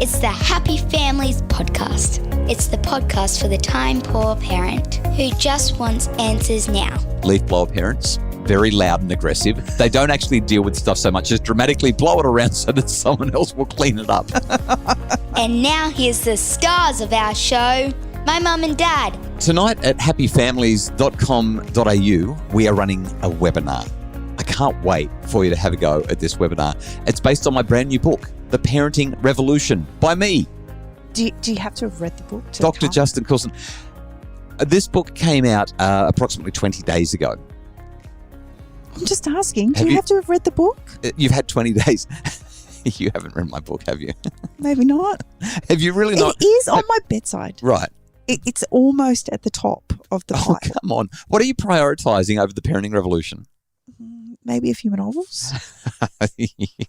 It's the Happy Families podcast. It's the podcast for the time-poor parent who just wants answers now. Leaf blower parents, very loud and aggressive. They don't actually deal with stuff so much as dramatically blow it around so that someone else will clean it up. And now here's the stars of our show, my mum and dad. Tonight at happyfamilies.com.au, we are running a webinar. I can't wait for you to have a go at this webinar. It's based on my brand new book, The Parenting Revolution, by me. Do you have to have read the book? Dr. Justin Coulson. This book came out approximately 20 days ago. I'm just asking, do you have to have read the book? You've had 20 days. You haven't read my book, have you? Maybe not. Have you really not? It is on my bedside. Right. It's almost at the top of the pile. Oh, come on. What are you prioritising over the parenting revolution? Maybe a few novels.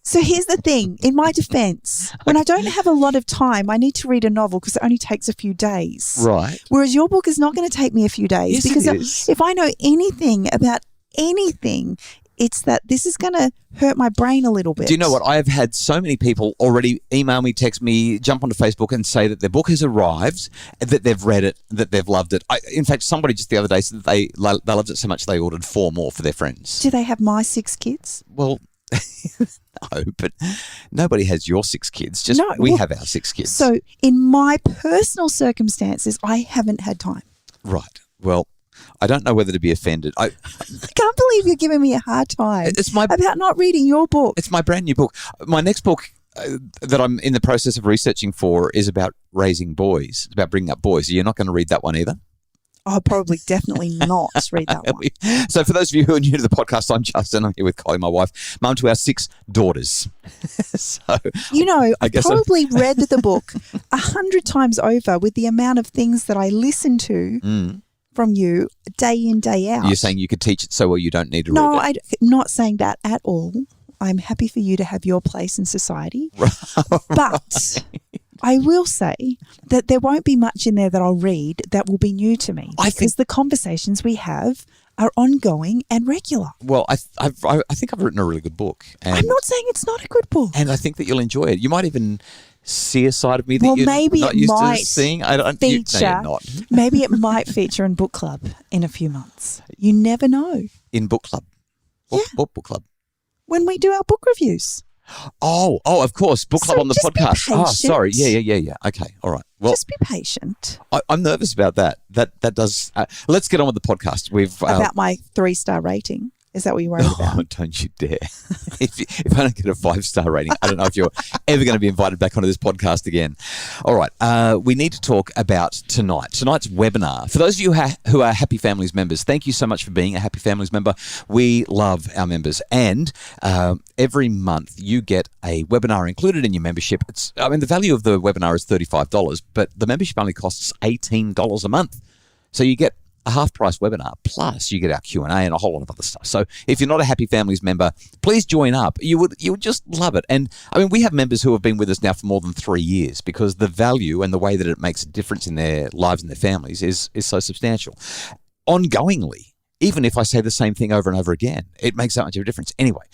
So here's the thing. In my defense, when I don't have a lot of time, I need to read a novel because it only takes a few days. Right. Whereas your book is not going to take me a few days. Yes, because it is. if I know anything about anything, it's that this is going to hurt my brain a little bit. Do you know what? I have had so many people already email me, text me, jump onto Facebook and say that their book has arrived, that they've read it, that they've loved it. In fact, somebody just the other day said that they loved it so much they ordered 4 more for their friends. Do they have my 6 kids? Well, no, but nobody has your 6 kids. Just we have our 6 kids. So in my personal circumstances, I haven't had time. Right. Well, I don't know whether to be offended. I can't believe you're giving me a hard time about not reading your book. It's my brand new book. My next book that I'm in the process of researching for is about raising boys. It's about bringing up boys. You're not going to read that one either? I'll probably definitely not read that one. So for those of you who are new to the podcast, I'm Justin. I'm here with Kylie, my wife, mum to our 6 daughters. I probably read the book 100 times over with the amount of things that I listen to from you day in, day out. You're saying you could teach it so well you don't need to read it? No, I'm not saying that at all. I'm happy for you to have your place in society. But I will say that there won't be much in there that I'll read that will be new to me because the conversations we have are ongoing and regular. Well, I think I've written a really good book. And I'm not saying it's not a good book. And I think that you'll enjoy it. You might even see a side of me that you're maybe not used to seeing. Maybe it might feature in book club in a few months. You never know. In book club? What book club? When we do our book reviews. Oh, of course. Book club on the podcast. Oh, sorry. Yeah. Okay. All right. Well, just be patient. I'm nervous about that. That does. Let's get on with the podcast. About my 3-star rating. Is that what you're worried about? Oh, don't you dare. If I don't get a 5-star rating, I don't know if you're ever going to be invited back onto this podcast again. All right. We need to talk about tonight's webinar. For those of you who are Happy Families members, thank you so much for being a Happy Families member. We love our members. And every month you get a webinar included in your membership. The value of the webinar is $35, but the membership only costs $18 a month. So you get a half-price webinar, plus you get our Q&A and a whole lot of other stuff. So if you're not a Happy Families member, please join up. You would just love it. And we have members who have been with us now for more than 3 years because the value and the way that it makes a difference in their lives and their families is so substantial. Ongoingly, even if I say the same thing over and over again, it makes that much of a difference. Anyway,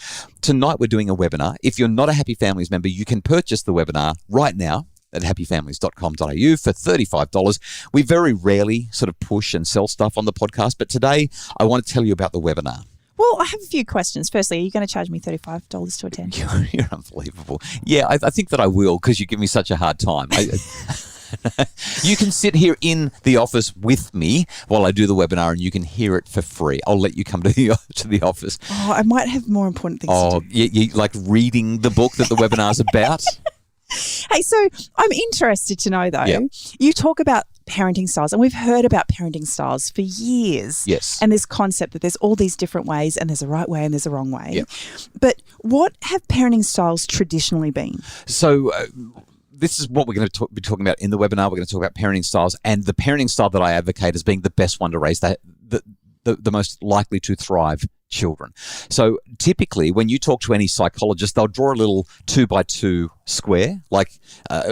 tonight we're doing a webinar. If you're not a Happy Families member, you can purchase the webinar right now at happyfamilies.com.au for $35. We very rarely sort of push and sell stuff on the podcast, but today I want to tell you about the webinar. Well, I have a few questions. Firstly, are you going to charge me $35 to attend? You're unbelievable. Yeah, I think that I will because you give me such a hard time. You can sit here in the office with me while I do the webinar and you can hear it for free. I'll let you come to the office. Oh, I might have more important things to do. You like reading the book that the webinar's about? Hey, so I'm interested to know, though, you talk about parenting styles, and we've heard about parenting styles for years. Yes. And this concept that there's all these different ways and there's a right way and there's a wrong way. Yep. But what have parenting styles traditionally been? So this is what we're going to be talking about in the webinar. We're going to talk about parenting styles, and the parenting style that I advocate as being the best one to raise the most likely to thrive children. So typically when you talk to any psychologist, they'll draw a little 2x2 square, like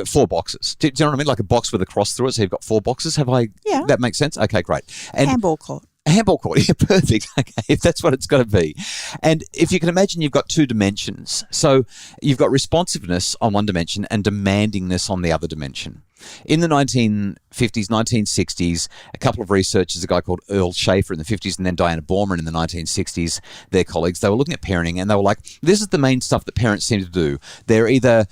4 boxes. Do you know what I mean? Like a box with a cross through it. So you've got 4 boxes. Yeah. That makes sense? Okay, great. And handball court. A handball court, yeah, perfect. Okay, if that's what it's got to be. And if you can imagine, you've got two dimensions. So you've got responsiveness on one dimension and demandingness on the other dimension. In the 1950s, 1960s, a couple of researchers, a guy called Earl Schaefer in the 50s and then Diana Borman in the 1960s, their colleagues, they were looking at parenting and they were like, this is the main stuff that parents seem to do. They're either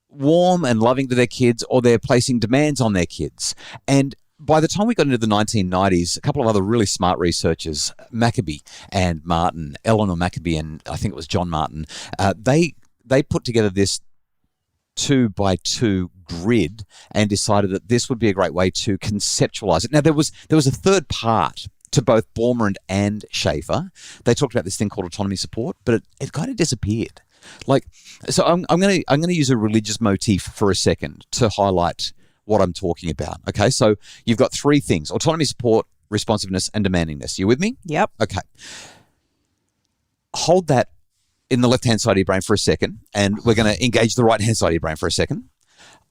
warm and loving to their kids or they're placing demands on their kids. And by the time we got into the 1990s, a couple of other really smart researchers, Maccabee and Martin, Eleanor Maccabee and I think it was John Martin, they put together this 2x2 grid and decided that this would be a great way to conceptualize it. Now, there was a third part to both Borman and Schaefer. They talked about this thing called autonomy support, but it kind of disappeared. So I'm going to use a religious motif for a second to highlight what I'm talking about. Okay, so you've got three things: autonomy, support, responsiveness, and demandingness. You with me? Yep. Okay. Hold that in the left-hand side of your brain for a second, and we're going to engage the right-hand side of your brain for a second.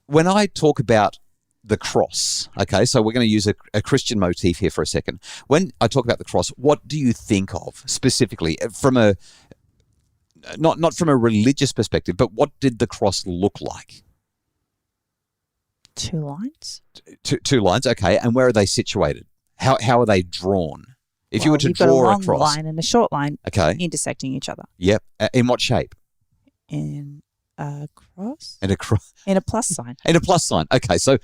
When I talk about the cross, okay, so we're going to use a Christian motif here for a second. When I talk about the cross, what do you think of specifically from a, not from a religious perspective, but what did the cross look like? Two lines. Two lines, okay. And where are they situated? How are they drawn? If you were to you've got draw a long cross, line and a short line, okay, intersecting each other. Yep. In what shape? In a cross. In a cross. In a plus sign. In a plus sign. Okay. So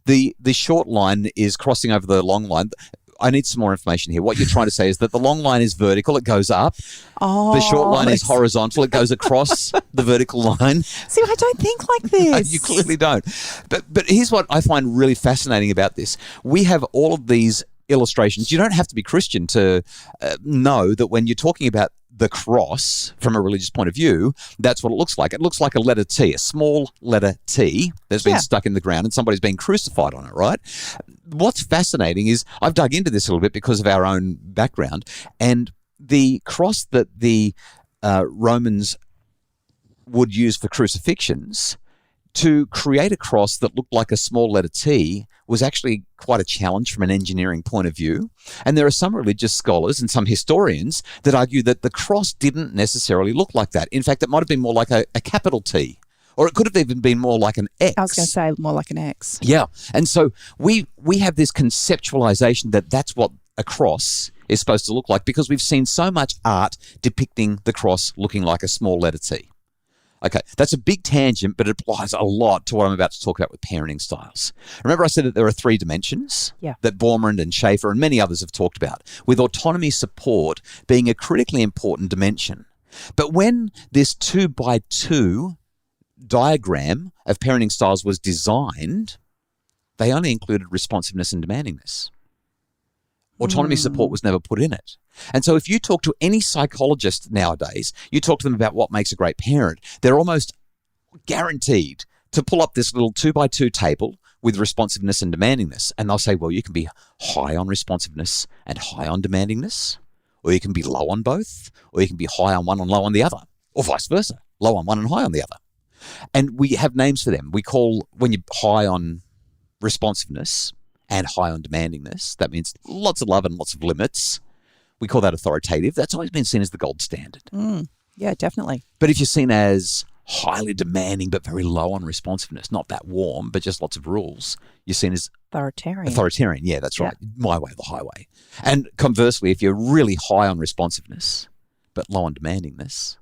the short line is crossing over the long line. I need some more information here. What you're trying to say is that the long line is vertical, it goes up. Oh, the short line is horizontal, it goes across the vertical line. See, I don't think like this. No, you clearly don't. But here's what I find really fascinating about this. We have all of these illustrations. You don't have to be Christian to know that when you're talking about the cross from a religious point of view, that's what it looks like. It looks like a letter T, a small letter T that's been stuck in the ground and somebody's been crucified on it, right? What's fascinating is I've dug into this a little bit because of our own background, and the cross that the Romans would use for crucifixions, to create a cross that looked like a small letter T was actually quite a challenge from an engineering point of view. And there are some religious scholars and some historians that argue that the cross didn't necessarily look like that. In fact, it might have been more like a capital T, or it could have even been more like an X. I was going to say more like an X. Yeah. And so we have this conceptualization that that's what a cross is supposed to look like because we've seen so much art depicting the cross looking like a small letter T. Okay, that's a big tangent, but it applies a lot to what I'm about to talk about with parenting styles. Remember I said that there are three dimensions that Borman and Schaefer and many others have talked about, with autonomy support being a critically important dimension. But when this 2x2 diagram of parenting styles was designed, they only included responsiveness and demandingness. Autonomy support was never put in it. And so if you talk to any psychologist nowadays, you talk to them about what makes a great parent, they're almost guaranteed to pull up this little 2x2 table with responsiveness and demandingness. And they'll say, well, you can be high on responsiveness and high on demandingness, or you can be low on both, or you can be high on one and low on the other, or vice versa, low on one and high on the other. And we have names for them. We call, when you're high on responsiveness and high on demandingness, that means lots of love and lots of limits. We call that authoritative. That's always been seen as the gold standard. Yeah, definitely. But if you're seen as highly demanding but very low on responsiveness, not that warm, but just lots of rules, you're seen as authoritarian. Yeah, that's right. My way or the highway. And conversely, if you're really high on responsiveness but low on demandingness,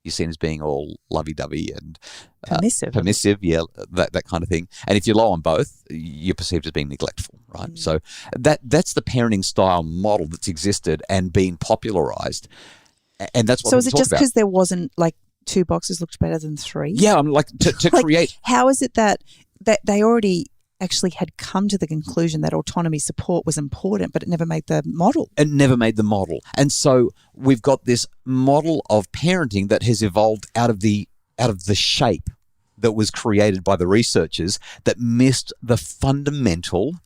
you're seen as being all lovey-dovey and permissive, yeah, that kind of thing. And if you're low on both, you're perceived as being neglectful, right? So that's the parenting style model that's existed and been popularized, and that's what. So is it just because there wasn't like two boxes looked better than three? Yeah, I'm like to like, create. How is it that they already actually had come to the conclusion that autonomy support was important, but it never made the model? It never made the model. And so we've got this model of parenting that has evolved out of the shape that was created by the researchers that missed the fundamental,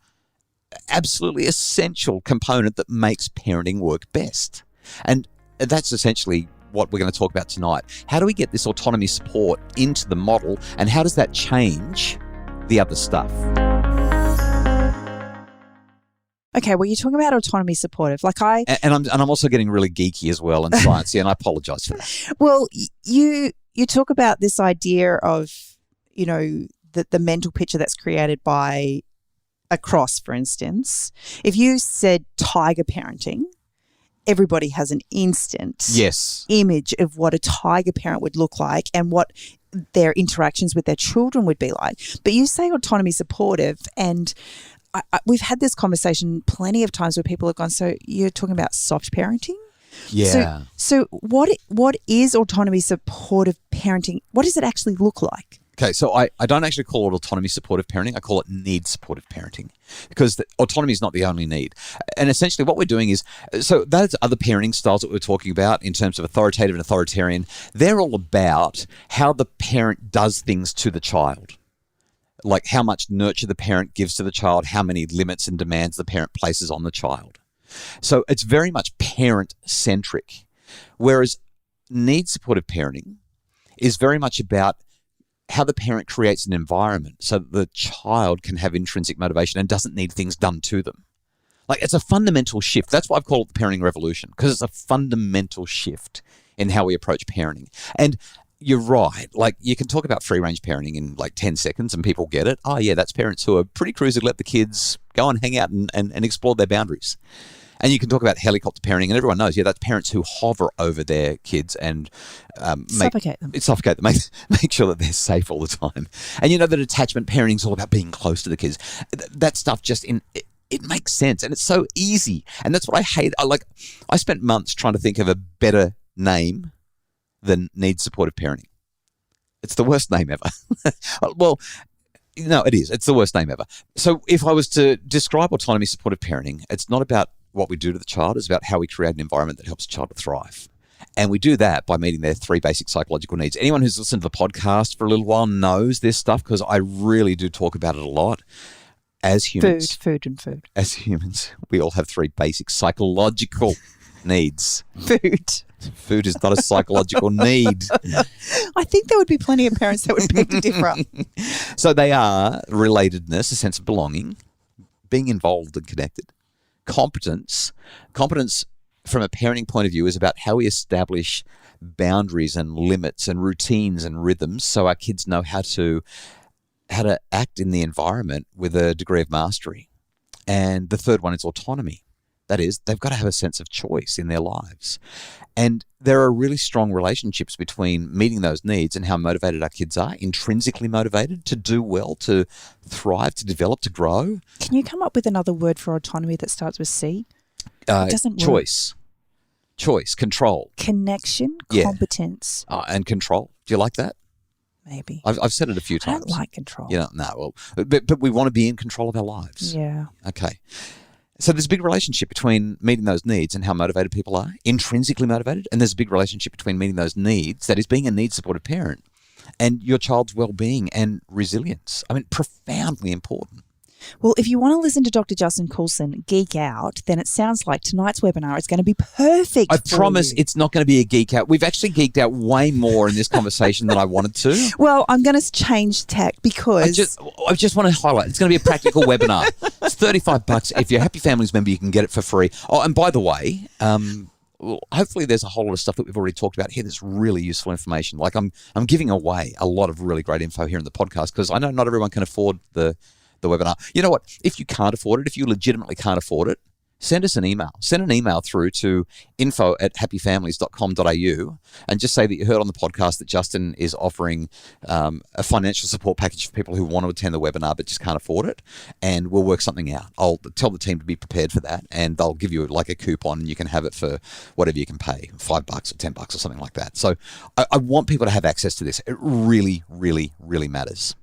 absolutely essential component that makes parenting work best. And that's essentially what we're going to talk about tonight. How do we get this autonomy support into the model, and how does that change the other stuff? Okay, well, you're talking about autonomy supportive. And I'm also getting really geeky as well and sciencey, and I apologise for that. Well, you talk about this idea of, the mental picture that's created by a cross, for instance. If you said tiger parenting, everybody has an instant image of what a tiger parent would look like and what their interactions with their children would be like. But you say autonomy supportive, and we've had this conversation plenty of times where people have gone, so you're talking about soft parenting? Yeah. So what is autonomy supportive parenting? What does it actually look like? Okay, so I don't actually call it autonomy supportive parenting. I call it need supportive parenting, because autonomy is not the only need. And essentially what we're doing is, so those other parenting styles that we're talking about in terms of authoritative and authoritarian, they're all about how the parent does things to the child. Like how much nurture the parent gives to the child, how many limits and demands the parent places on the child. So it's very much parent-centric, whereas need supportive parenting is very much about how the parent creates an environment so that the child can have intrinsic motivation and doesn't need things done to them. Like, it's a fundamental shift. That's why I've called it the parenting revolution, because it's a fundamental shift in how we approach parenting. And you're right. Like, you can talk about free-range parenting in like 10 seconds and people get it. Oh, yeah, that's parents who are pretty cruisy to let the kids go and hang out and explore their boundaries. And you can talk about helicopter parenting, and everyone knows, that's parents who hover over their kids and suffocate them. Make sure that they're safe all the time. And that attachment parenting is all about being close to the kids. That stuff it makes sense, and it's so easy. And that's what I hate. I spent months trying to think of a better name than need supportive parenting. It's the worst name ever. Well, no, it is. It's the worst name ever. So if I was to describe autonomy supportive parenting, it's not about what we do to the child, is about how we create an environment that helps the child to thrive. And we do that by meeting their 3 basic psychological needs. Anyone who's listened to the podcast for a little while knows this stuff, because I really do talk about it a lot. As humans, food. As humans, we all have 3 basic psychological needs. Food is not a psychological need. I think there would be plenty of parents that would beg to differ. So they are relatedness, a sense of belonging, being involved and connected. Competence from a parenting point of view is about how we establish boundaries and limits and routines and rhythms so our kids know how to act in the environment with a degree of mastery. And the third one is autonomy. That is, they've got to have a sense of choice in their lives. And there are really strong relationships between meeting those needs and how motivated our kids are, intrinsically motivated to do well, to thrive, to develop, to grow. Can you come up with another word for autonomy that starts with C? It doesn't choice. Work. Choice, control. Connection, competence. And control. Do you like that? Maybe. I've said it a few times. I don't like control. But we want to be in control of our lives. Yeah. Okay. So there's a big relationship between meeting those needs and how motivated people are, intrinsically motivated, and there's a big relationship between meeting those needs, that is being a need-supported parent, and your child's well-being and resilience. I mean, profoundly important. Well, if you want to listen to Dr. Justin Coulson geek out, then it sounds like tonight's webinar is going to be perfect. I promise it's not going to be a geek out. We've actually geeked out way more in this conversation than I wanted to. Well, I'm going to change tack because I just want to highlight it's going to be a practical webinar. It's $35. If you're a Happy Families member, you can get it for free. Oh, and by the way, hopefully there's a whole lot of stuff that we've already talked about here that's really useful information. Like I'm giving away a lot of really great info here in the podcast, because I know not everyone can afford the webinar. You know what? If you can't afford it, if you legitimately can't afford it, send us an email. Send an email through to info@happyfamilies.com.au and just say that you heard on the podcast that Justin is offering a financial support package for people who want to attend the webinar but just can't afford it, and we'll work something out. I'll tell the team to be prepared for that, and they'll give you like a coupon, and you can have it for whatever you can pay, $5 or $10 or something like that. So I want people to have access to this. It really, really, really matters.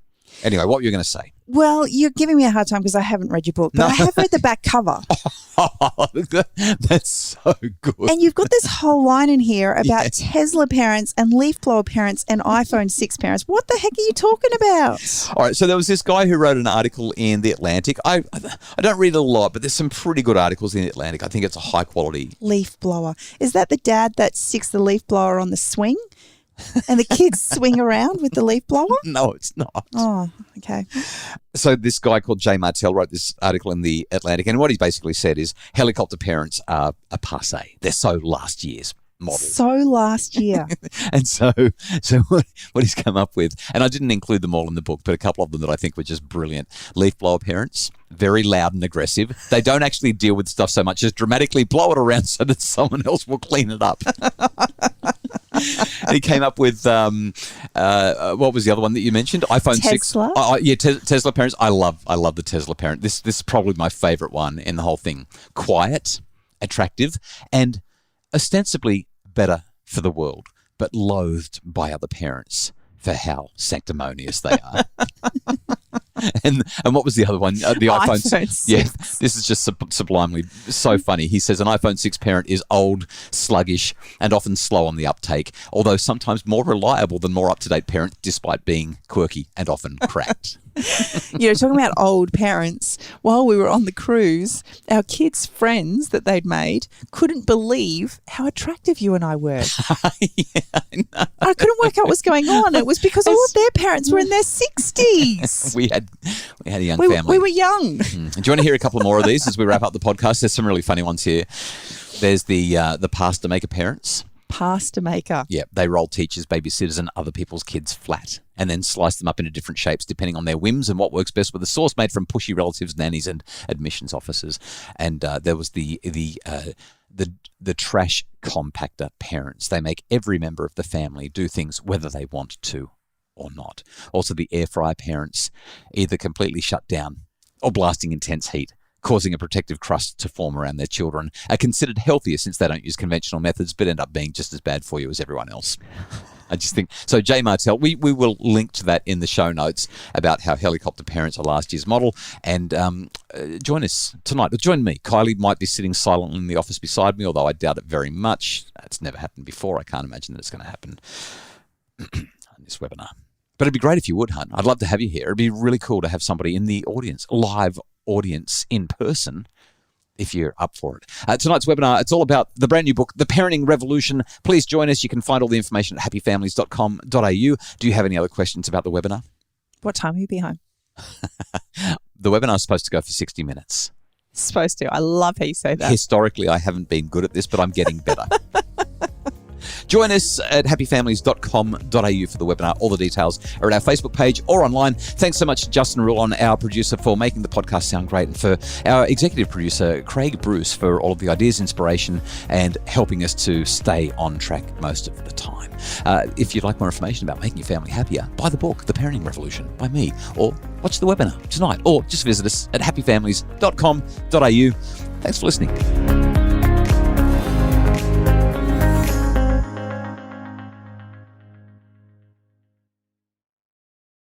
Anyway, what were you going to say? Well, you're giving me a hard time because I haven't read your book, but I have read the back cover. That's so good. And you've got this whole line in here about Tesla parents and leaf blower parents and iPhone 6 parents. What the heck are you talking about? All right, so there was this guy who wrote an article in The Atlantic. I don't read it a lot, but there's some pretty good articles in The Atlantic. I think it's a high quality. Leaf blower. Is that the dad that sticks the leaf blower on the swing? And the kids swing around with the leaf blower? No, it's not. Oh, okay. So this guy called Jay Martell wrote this article in The Atlantic, and what he basically said is helicopter parents are a passé. They're so last year's model. So last year. And so what he's come up with, and I didn't include them all in the book, but a couple of them that I think were just brilliant. Leaf blower parents, very loud and aggressive. They don't actually deal with stuff so much as dramatically blow it around so that someone else will clean it up. And he came up with, what was the other one that you mentioned? iPhone Tesla? 6. Tesla parents. I love the Tesla parent. This is probably my favorite one in the whole thing. Quiet, attractive, and ostensibly better for the world, but loathed by other parents for how sanctimonious they are. And what was the other one? The iPhone 6. Yeah, this is just sublimely so funny. He says an iPhone 6 parent is old, sluggish, and often slow on the uptake, although sometimes more reliable than more up-to-date parents, despite being quirky and often cracked. Talking about old parents, while we were on the cruise, our kids' friends that they'd made couldn't believe how attractive you and I were. Yeah, I know. I couldn't work out what was going on. It was because all of their parents were in their 60s. We had a young family. We were young. Do you want to hear a couple more of these as we wrap up the podcast? There's some really funny ones here. There's the pasta maker parents. Pasta maker. Yeah, they roll teachers, babysitters, and other people's kids flat and then slice them up into different shapes depending on their whims and what works best with a sauce made from pushy relatives, nannies, and admissions officers. And there was the trash compactor parents. They make every member of the family do things whether they want to or not. Also, the air fryer parents, either completely shut down or blasting intense heat, causing a protective crust to form around their children, are considered healthier since they don't use conventional methods, but end up being just as bad for you as everyone else. I just think so. Jay Martell, we will link to that in the show notes about how helicopter parents are last year's model. And join us tonight. Join me. Kylie might be sitting silently in the office beside me, although I doubt it very much. It's never happened before. I can't imagine that it's going to happen on this webinar. But it'd be great if you would, hun. I'd love to have you here. It'd be really cool to have somebody in the audience, live audience in person, if you're up for it. Tonight's webinar, it's all about the brand new book, The Parenting Revolution. Please join us. You can find all the information at happyfamilies.com.au. Do you have any other questions about the webinar? What time will you be home? The webinar is supposed to go for 60 minutes. Supposed to. I love how you say that. Historically, I haven't been good at this, but I'm getting better. Join us at happyfamilies.com.au for the webinar. All the details are at our Facebook page or online. Thanks so much to Justin Rulon, our producer, for making the podcast sound great, and for our executive producer, Craig Bruce, for all of the ideas, inspiration, and helping us to stay on track most of the time. If you'd like more information about making your family happier, buy the book, The Parenting Revolution, by me, or watch the webinar tonight, or just visit us at happyfamilies.com.au. Thanks for listening.